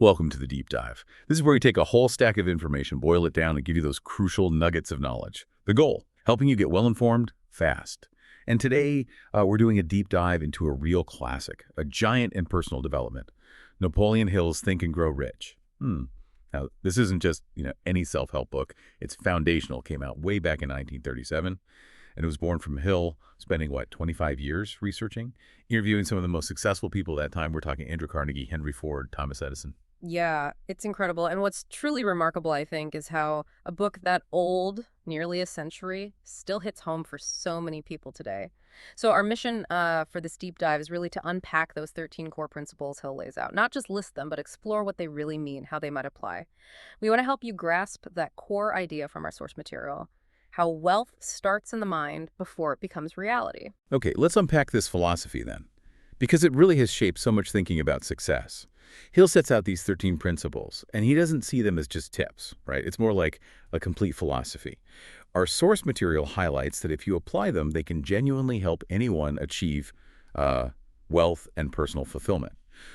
Welcome to the Deep Dive. This is where we take a whole stack of information, boil it down, and give you those crucial nuggets of knowledge. The goal, helping you get well-informed, fast. And today, we're doing a deep dive into a real classic, a giant in personal development, Napoleon Hill's Think and Grow Rich. Now, this isn't just, any self-help book. It's foundational, came out way back in 1937. And it was born from Hill, spending, 25 years researching, interviewing some of the most successful people at that time. We're talking Andrew Carnegie, Henry Ford, Thomas Edison. Yeah, it's incredible. And what's truly remarkable, I think, is how a book that old, nearly a century, still hits home for so many people today. So our mission for this deep dive is really to unpack those 13 core principles Hill lays out. Not just list them, but explore what they really mean, how they might apply. We want to help you grasp that core idea from our source material, how wealth starts in the mind before it becomes reality. Okay, let's unpack this philosophy then, because it really has shaped so much thinking about success. Hill sets out these 13 principles, and he doesn't see them as just tips, right? It's more like a complete philosophy. Our source material highlights that if you apply them, they can genuinely help anyone achieve wealth and personal fulfillment.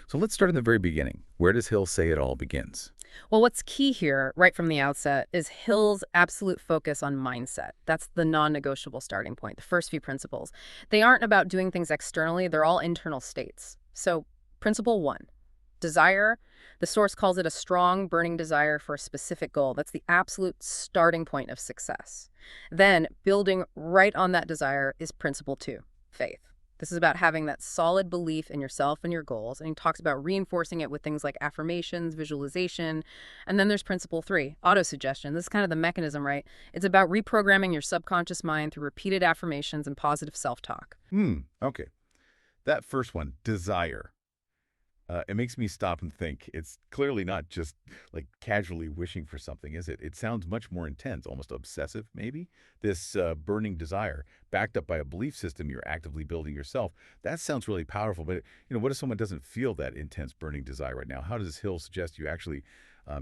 So let's start at the very beginning. Where does Hill say it all begins? Well, what's key here, right from the outset, is Hill's absolute focus on mindset. That's the non-negotiable starting point, the first few principles. They aren't about doing things externally. They're all internal states. So, principle 1, desire. The source calls it a strong, burning desire for a specific goal. That's the absolute starting point of success. Then, building right on that desire is principle 2, faith. This is about having that solid belief in yourself and your goals, and he talks about reinforcing it with things like affirmations, visualization, and then there's principle 3, autosuggestion. This is kind of the mechanism, right? It's about reprogramming your subconscious mind through repeated affirmations and positive self-talk. Okay. That first one, desire. It makes me stop and think. It's clearly not just like casually wishing for something, is it? It sounds much more intense, almost obsessive, maybe. This burning desire, backed up by a belief system you're actively building yourself. That sounds really powerful. But, what if someone doesn't feel that intense burning desire right now? How does Hill suggest you actually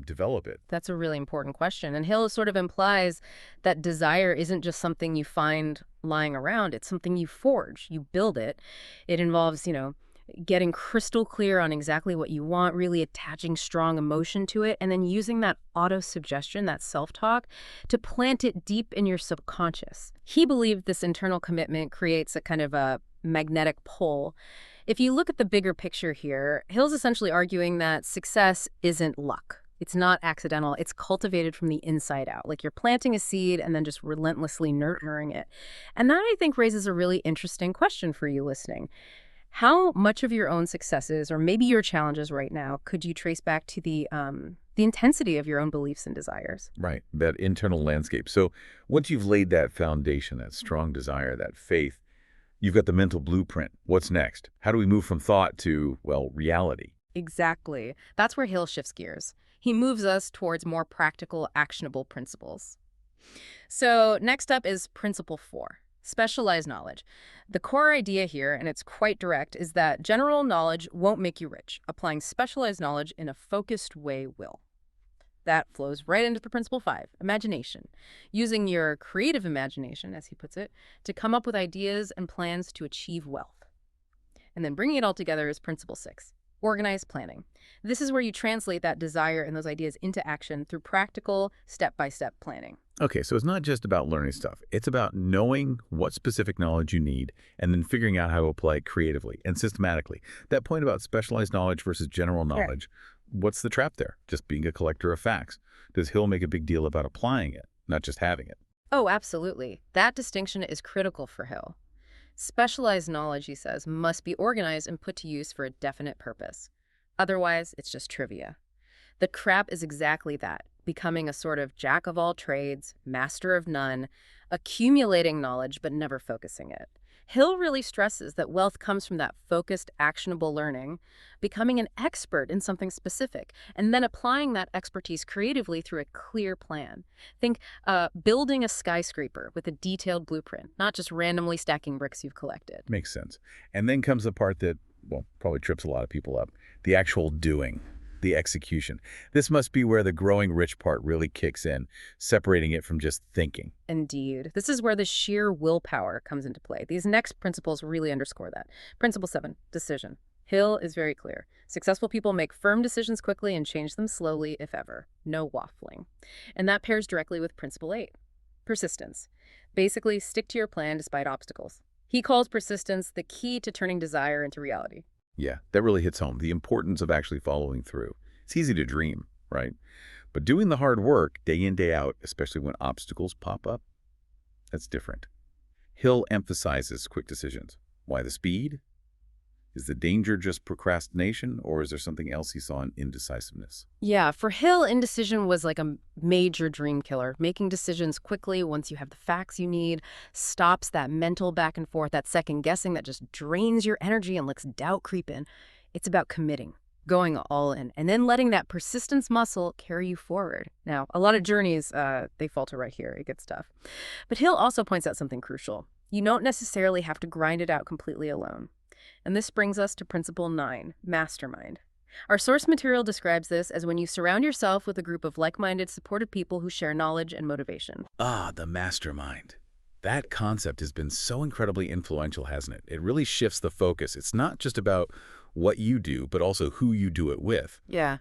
develop it? That's a really important question. And Hill sort of implies that desire isn't just something you find lying around. It's something you forge. You build it. It involves, getting crystal clear on exactly what you want, really attaching strong emotion to it, and then using that auto-suggestion, that self-talk, to plant it deep in your subconscious. He believed this internal commitment creates a kind of a magnetic pull. If you look at the bigger picture here, Hill's essentially arguing that success isn't luck. It's not accidental. It's cultivated from the inside out. Like you're planting a seed and then just relentlessly nurturing it. And that, I think, raises a really interesting question for you listening. How much of your own successes, or maybe your challenges right now, could you trace back to the intensity of your own beliefs and desires? Right, that internal landscape. So once you've laid that foundation, that strong desire, that faith, you've got the mental blueprint. What's next? How do we move from thought to, reality? Exactly. That's where Hill shifts gears. He moves us towards more practical, actionable principles. So next up is principle 4. Specialized knowledge. The core idea here, and it's quite direct, is that general knowledge won't make you rich. Applying specialized knowledge in a focused way will. That flows right into the principle 5, imagination. Using your creative imagination, as he puts it, to come up with ideas and plans to achieve wealth. And then bringing it all together is principle 6, organized planning. This is where you translate that desire and those ideas into action through practical, step-by-step planning. Okay, so it's not just about learning stuff. It's about knowing what specific knowledge you need and then figuring out how to apply it creatively and systematically. That point about specialized knowledge versus general knowledge, What's the trap there? Just being a collector of facts. Does Hill make a big deal about applying it, not just having it? Oh, absolutely. That distinction is critical for Hill. Specialized knowledge, he says, must be organized and put to use for a definite purpose. Otherwise, it's just trivia. The trap is exactly that, becoming a sort of jack of all trades, master of none, accumulating knowledge but never focusing it. Hill really stresses that wealth comes from that focused, actionable learning, becoming an expert in something specific, and then applying that expertise creatively through a clear plan. Think building a skyscraper with a detailed blueprint, not just randomly stacking bricks you've collected. Makes sense. And then comes the part that, probably trips a lot of people up, the actual doing. The execution. This must be where the growing rich part really kicks in, separating it from just thinking. Indeed. This is where the sheer willpower comes into play. These next principles really underscore that. Principle 7, decision. Hill is very clear. Successful people make firm decisions quickly and change them slowly, if ever. No waffling. And that pairs directly with Principle 8, persistence. Basically, stick to your plan despite obstacles. He calls persistence the key to turning desire into reality. Yeah, that really hits home, the importance of actually following through. It's easy to dream, right? But doing the hard work day in, day out, especially when obstacles pop up, that's different. Hill emphasizes quick decisions. Why the speed? Is the danger just procrastination, or is there something else he saw in indecisiveness? Yeah, for Hill, indecision was like a major dream killer. Making decisions quickly once you have the facts you need stops that mental back and forth, that second guessing that just drains your energy and lets doubt creep in. It's about committing, going all in, and then letting that persistence muscle carry you forward. Now, a lot of journeys, they falter right here. It gets tough. But Hill also points out something crucial. You don't necessarily have to grind it out completely alone. And this brings us to Principle 9, mastermind. Our source material describes this as when you surround yourself with a group of like-minded, supportive people who share knowledge and motivation. Ah, the mastermind. That concept has been so incredibly influential, hasn't it? It really shifts the focus. It's not just about what you do, but also who you do it with. Yeah.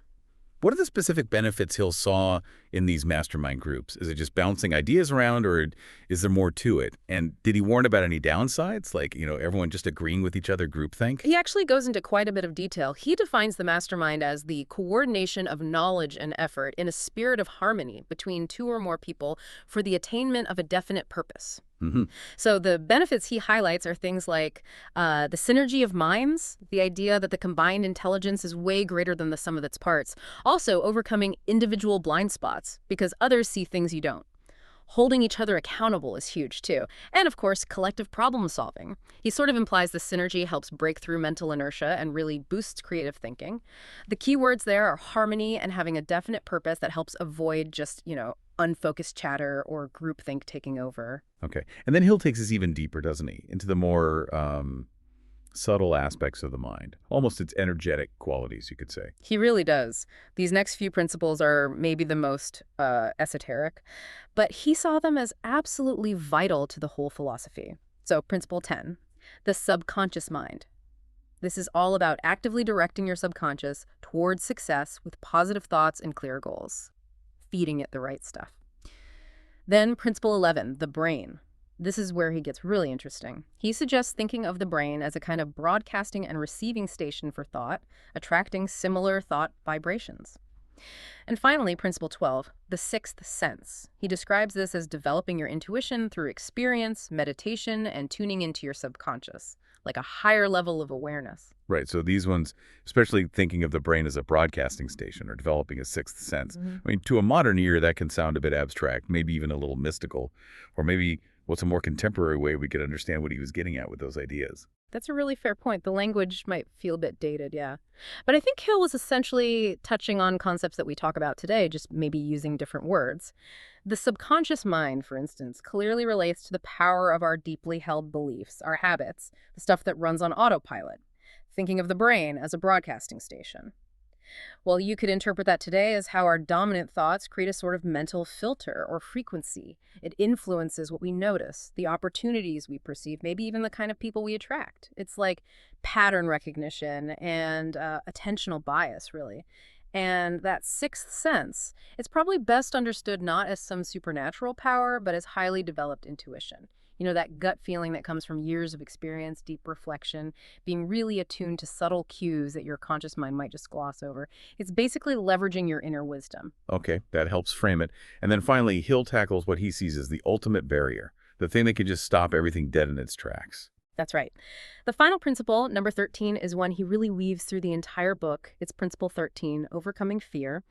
What are the specific benefits Hill saw in these mastermind groups? Is it just bouncing ideas around, or is there more to it? And did he warn about any downsides, like, everyone just agreeing with each other groupthink? He actually goes into quite a bit of detail. He defines the mastermind as the coordination of knowledge and effort in a spirit of harmony between two or more people for the attainment of a definite purpose. Mm-hmm. So the benefits he highlights are things like the synergy of minds, the idea that the combined intelligence is way greater than the sum of its parts. Also, overcoming individual blind spots because others see things you don't. Holding each other accountable is huge, too. And, of course, collective problem solving. He sort of implies the synergy helps break through mental inertia and really boosts creative thinking. The key words there are harmony and having a definite purpose that helps avoid just, unfocused chatter or groupthink taking over. Okay. And then Hill takes us even deeper, doesn't he? Into the more subtle aspects of the mind, almost its energetic qualities, you could say. He really does. These next few principles are maybe the most esoteric, but he saw them as absolutely vital to the whole philosophy. So, Principle 10, the subconscious mind. This is all about actively directing your subconscious towards success with positive thoughts and clear goals, feeding it the right stuff. Then, Principle 11, the brain. This is where he gets really interesting. He suggests thinking of the brain as a kind of broadcasting and receiving station for thought, attracting similar thought vibrations. And finally, Principle 12, the sixth sense. He describes this as developing your intuition through experience, meditation, and tuning into your subconscious, like a higher level of awareness. Right. So these ones, especially thinking of the brain as a broadcasting station or developing a sixth sense. Mm-hmm. I mean, to a modern ear, that can sound a bit abstract, maybe even a little mystical, or maybe what's a more contemporary way we could understand what he was getting at with those ideas. That's a really fair point. The language might feel a bit dated, yeah. But I think Hill was essentially touching on concepts that we talk about today, just maybe using different words. The subconscious mind, for instance, clearly relates to the power of our deeply held beliefs, our habits, the stuff that runs on autopilot, thinking of the brain as a broadcasting station. Well, you could interpret that today as how our dominant thoughts create a sort of mental filter or frequency. It influences what we notice, the opportunities we perceive, maybe even the kind of people we attract. It's like pattern recognition and attentional bias, really. And that sixth sense, it's probably best understood not as some supernatural power, but as highly developed intuition. That gut feeling that comes from years of experience, deep reflection, being really attuned to subtle cues that your conscious mind might just gloss over. It's basically leveraging your inner wisdom. Okay, that helps frame it. And then finally, Hill tackles what he sees as the ultimate barrier, the thing that can just stop everything dead in its tracks. That's right. The final principle, number 13, is one he really weaves through the entire book. It's Principle 13, overcoming fear.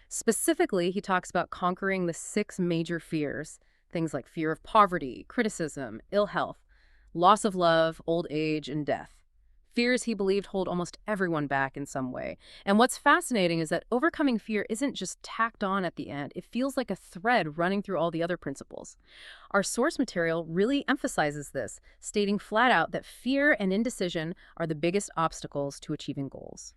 Specifically, he talks about conquering the 6 major fears. Things like fear of poverty, criticism, ill health, loss of love, old age, and death. Fears he believed hold almost everyone back in some way. And what's fascinating is that overcoming fear isn't just tacked on at the end. It feels like a thread running through all the other principles. Our source material really emphasizes this, stating flat out that fear and indecision are the biggest obstacles to achieving goals.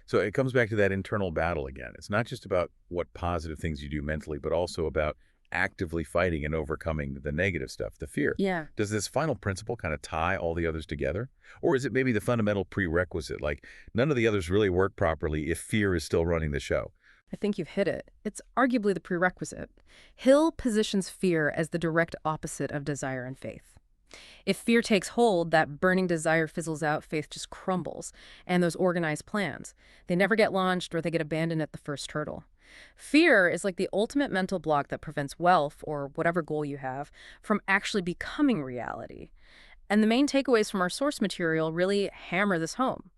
So it comes back to that internal battle again. It's not just about what positive things you do mentally, but also about actively fighting and overcoming the negative stuff, the fear. Yeah. Does this final principle kind of tie all the others together? Or is it maybe the fundamental prerequisite, like none of the others really work properly if fear is still running the show? I think you've hit it. It's arguably the prerequisite. Hill positions fear as the direct opposite of desire and faith. If fear takes hold, that burning desire fizzles out, faith just crumbles, and those organized plans, they never get launched or they get abandoned at the first hurdle. Fear is like the ultimate mental block that prevents wealth, or whatever goal you have, from actually becoming reality. And the main takeaways from our source material really hammer this home.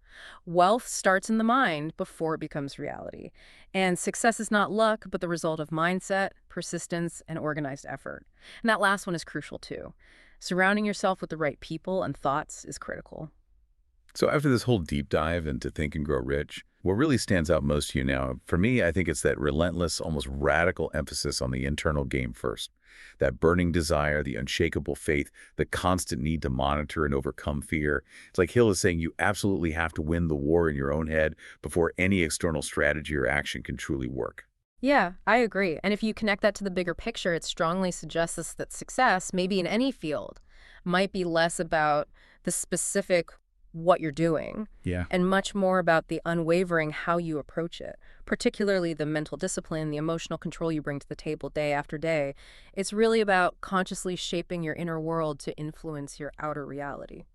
Wealth starts in the mind before it becomes reality. And success is not luck, but the result of mindset, persistence, and organized effort. And that last one is crucial too. Surrounding yourself with the right people and thoughts is critical. So after this whole deep dive into Think and Grow Rich, what really stands out most to you now? For me, I think it's that relentless, almost radical emphasis on the internal game first. That burning desire, the unshakable faith, the constant need to monitor and overcome fear. It's like Hill is saying you absolutely have to win the war in your own head before any external strategy or action can truly work. Yeah, I agree. And if you connect that to the bigger picture, it strongly suggests us that success, maybe in any field, might be less about the specific what you're doing Yeah. and much more about the unwavering how you approach it, particularly the mental discipline, the emotional control you bring to the table day after day. It's really about consciously shaping your inner world to influence your outer reality.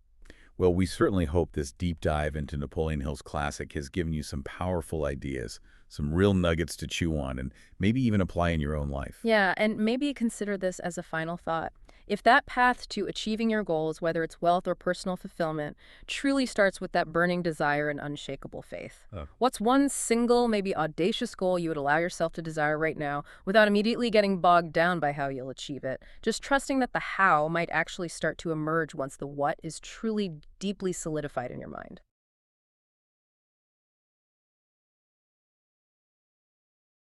Well, we certainly hope this deep dive into Napoleon Hill's classic has given you some powerful ideas, some real nuggets to chew on, and maybe even apply in your own life. Yeah, and maybe consider this as a final thought. If that path to achieving your goals, whether it's wealth or personal fulfillment, truly starts with that burning desire and unshakable faith, Oh. what's one single, maybe audacious goal you would allow yourself to desire right now without immediately getting bogged down by how you'll achieve it? Just trusting that the how might actually start to emerge once the what is truly deeply solidified in your mind.